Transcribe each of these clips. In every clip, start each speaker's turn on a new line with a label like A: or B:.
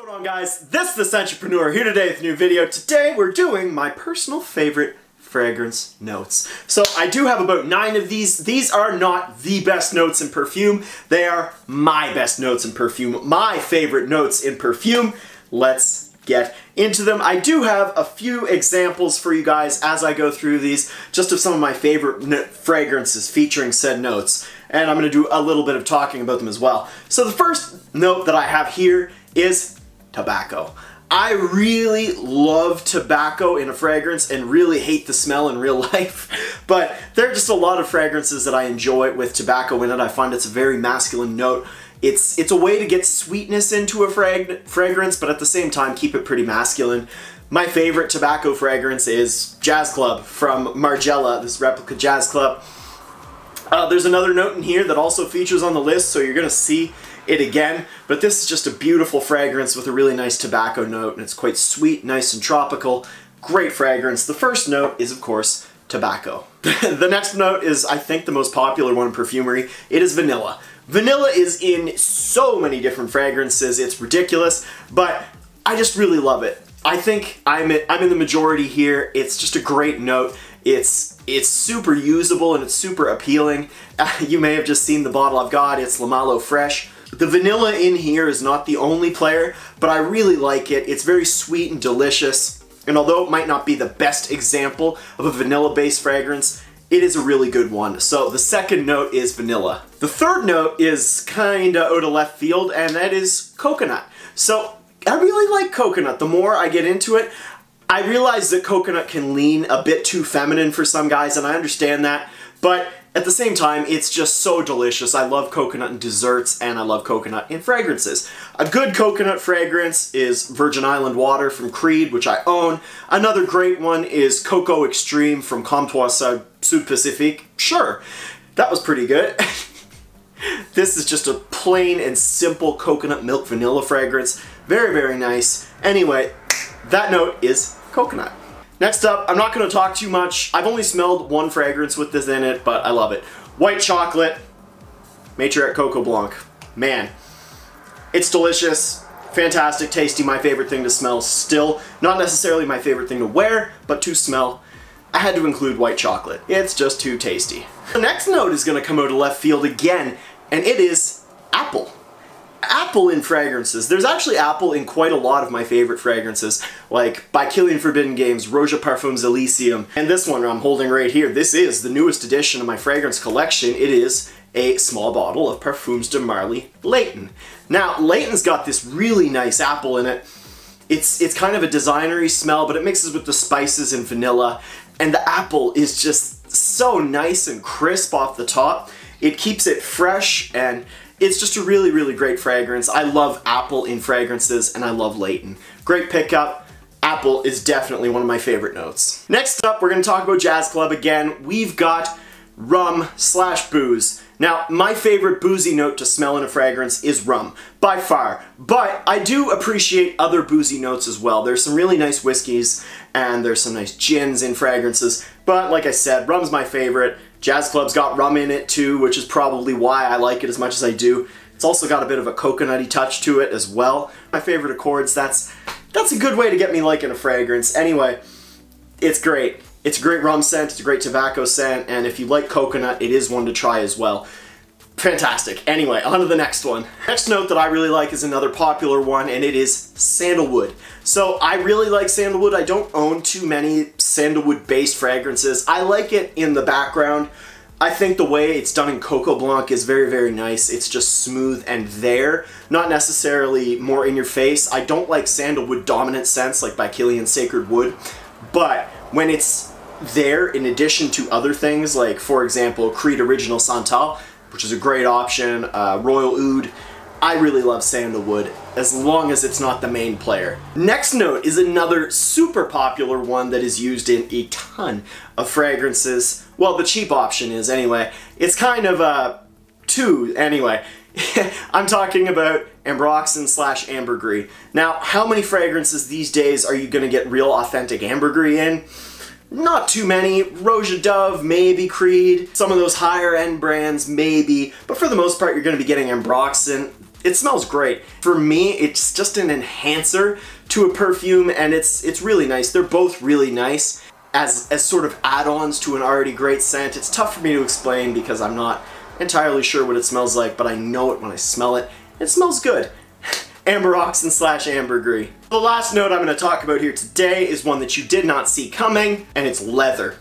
A: What's going on, guys? This is the Entrepreneur here today with a new video. Today we're doing my personal favorite fragrance notes. So I do have about 9 of these. These are not the best notes in perfume. They are my best notes in perfume. My favorite notes in perfume. Let's get into them. I do have a few examples for you guys as I go through these, just of some of my favorite fragrances featuring said notes. And I'm going to do a little bit of talking about them as well. So the first note that I have here is tobacco. I really love tobacco in a fragrance and really hate the smell in real life, but there are just a lot of fragrances that I enjoy with tobacco in it. I find it's a very masculine note. It's a way to get sweetness into a fragrance, but at the same time keep it pretty masculine. My favorite tobacco fragrance is Jazz Club from Margiela, this replica Jazz Club. There's another note in here that also features on the list, so you're going to see it again, but this is just a beautiful fragrance with a really nice tobacco note, and it's quite sweet, nice and tropical. Great fragrance. The first note is, of course, tobacco. The next note is, I think, the most popular one in Perfumery. It is vanilla. Vanilla is in so many different fragrances, it's ridiculous, but I just really love it. I think I'm in the majority here. It's just a great note. It's super usable and it's super appealing. You may have just seen the bottle I've got. It's La Malo Fresh. The vanilla in here is not the only player, but I really like it. It's very sweet and delicious, and although it might not be the best example of a vanilla-based fragrance, it is a really good one. So the second note is vanilla. The third note is kinda out of left field, and that is coconut. So I really like coconut. The more I get into it, I realize that coconut can lean a bit too feminine for some guys, and I understand that, but at the same time, it's just so delicious. I love coconut in desserts, and I love coconut in fragrances. A good coconut fragrance is Virgin Island Water from Creed, which I own. Another great one is Cocoa Extreme from Comptoir Sud Pacifique. Sure, that was pretty good. This is just a plain and simple coconut milk vanilla fragrance. Very, very nice. Anyway, that note is coconut. Next up, I'm not going to talk too much. I've only smelled one fragrance with this in it, but I love it. White chocolate, Matriarch Coco Blanc. Man, it's delicious, fantastic, tasty, my favorite thing to smell still. Not necessarily my favorite thing to wear, but to smell. I had to include white chocolate. It's just too tasty. The next note is going to come out of left field again, and it is apple. Apple in fragrances. There's actually apple in quite a lot of my favorite fragrances, like by Killian Forbidden Games, Roja Parfums Elysium, and this one I'm holding right here. This is the newest addition of my fragrance collection. It is a small bottle of Parfums de Marly Layton. Now, Layton's got this really nice apple in it. It's kind of a designery smell, but it mixes with the spices and vanilla, and the apple is just so nice and crisp off the top. It keeps it fresh, and it's just a really, really great fragrance. I love apple in fragrances, and I love Layton. Great pickup. Apple is definitely one of my favorite notes. Next up, we're going to talk about Jazz Club again. We've got rum/booze. Now, my favorite boozy note to smell in a fragrance is rum, by far. But I do appreciate other boozy notes as well. There's some really nice whiskeys, and there's some nice gins in fragrances. But like I said, rum's my favorite. Jazz Club's got rum in it too, which is probably why I like it as much as I do. It's also got a bit of a coconutty touch to it as well. My favorite accords, that's a good way to get me liking a fragrance. Anyway, it's great. It's a great rum scent, it's a great tobacco scent, and if you like coconut, it is one to try as well. Fantastic. Anyway, on to the next one. Next note that I really like is another popular one, and it is sandalwood. So I really like sandalwood. I don't own too many sandalwood-based fragrances. I like it in the background. I think the way it's done in Coco Blanc is very, very nice. It's just smooth and there, not necessarily more in your face. I don't like sandalwood dominant scents like by Killian Sacred Wood, but when it's there in addition to other things, like for example Creed Original Santal, which is a great option, Royal Oud. I really love sandalwood, as long as it's not the main player. Next note is another super popular one that is used in a ton of fragrances. Well, the cheap option is anyway. It's kind of two anyway. I'm talking about ambroxan/ambergris. Now, how many fragrances these days are you gonna get real authentic ambergris in? Not too many. Roja Dove, maybe Creed. Some of those higher end brands, maybe. But for the most part, you're going to be getting ambroxan. It smells great. For me, it's just an enhancer to a perfume, and it's really nice. They're both really nice as sort of add-ons to an already great scent. It's tough for me to explain because I'm not entirely sure what it smells like, but I know it when I smell it. It smells good. Amber Oxen / Ambergris. The last note I'm going to talk about here today is one that you did not see coming, and it's leather.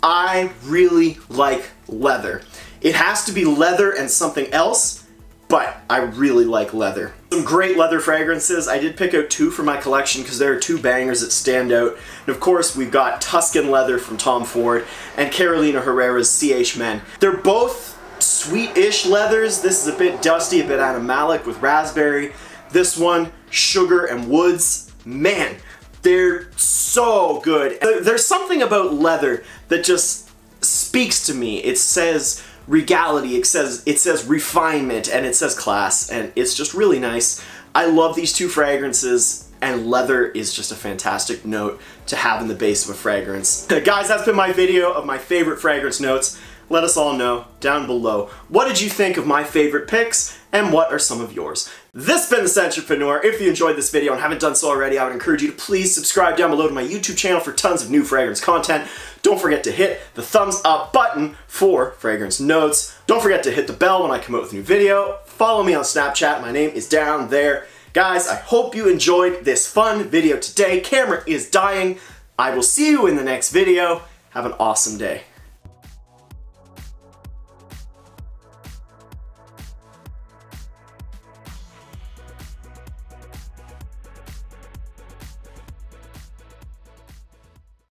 A: I really like leather. It has to be leather and something else, but I really like leather. Some great leather fragrances. I did pick out 2 for my collection because there are 2 bangers that stand out. And of course, we've got Tuscan Leather from Tom Ford and Carolina Herrera's CH Men. They're both sweet-ish leathers. This is a bit dusty, a bit animalic with raspberry. This one, sugar and woods. Man, they're so good. There's something about leather that just speaks to me. It says regality, it says refinement, and it says class, and it's just really nice. I love these 2 fragrances, and leather is just a fantastic note to have in the base of a fragrance. Guys, that's been my video of my favorite fragrance notes. Let us all know down below. What did you think of my favorite picks, and what are some of yours? This has been The Sentrepreneur. If you enjoyed this video and haven't done so already, I would encourage you to please subscribe down below to my YouTube channel for tons of new fragrance content. Don't forget to hit the thumbs up button for fragrance notes. Don't forget to hit the bell when I come out with a new video. Follow me on Snapchat. My name is down there. Guys, I hope you enjoyed this fun video today. Camera is dying. I will see you in the next video. Have an awesome day.